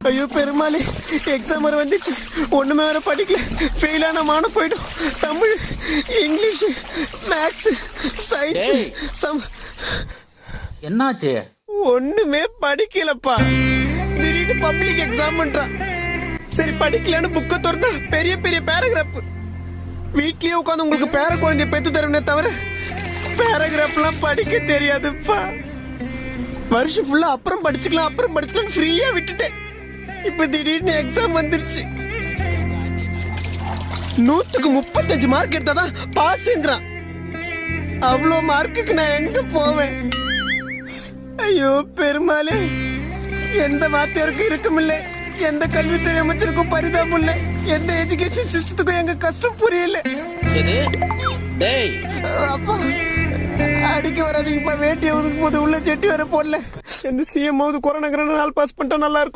ஐயோ பெருமாளே, எக்ஸாம் வர வந்துச்சு, ஒண்ணுமே வேற படிக்கல, ஃபெயில் ஆன மான போயிடும். தமிழ், இங்கிலீஷ், மேக்ஸ், சயின்ஸ், என்னாச்சு? ஒண்ணுமே படிக்கலப்பா. திடீர்னு பப்ளிக் எக்ஸாம் பண்றான். சரி படிக்கலன்னு புக்கை திறந்தா பெரிய பெரிய பேராகிராஃப். வீட்லயே உட்காந்து உங்களுக்கு பேர குழந்தைய பெத்து தருவனே தவிர பேராகிராஃப் எல்லாம் படிக்க தெரியாதுப்பா. வருஷம் ஃபுல்லா அப்புறம் படிச்சுக்கலாம் ஃப்ரீயா விட்டுட்டேன். இப்ப திடீர்னு எக்ஸாம் வந்துருச்சு. 100க்கு 35 மார்க் எடுத்தாதான் பாஸ்ங்கிறான். அவ்வளோ மார்க்குக்கு நான் எங்க போவேன்? ஐயோ பெருமாளே, எந்த வாத்தியாருக்கும் இருக்குமில்ல, எந்த கல்வித்துறை அமைச்சருக்கும் பரிதாபம் இல்ல, எந்த எஜுகேஷன் சிஸ்டத்துக்கும் எங்க கஷ்டம் புரியல. அப்பா அடிக்க வராதீங்கப்பா, வேட்டி ஒதுக்கும் போது உள்ள செட்டி வர போடல. எந்த சிஎம் கொரோனா நாள் பாஸ் பண்ணிட்டா நல்லா இருக்கும்.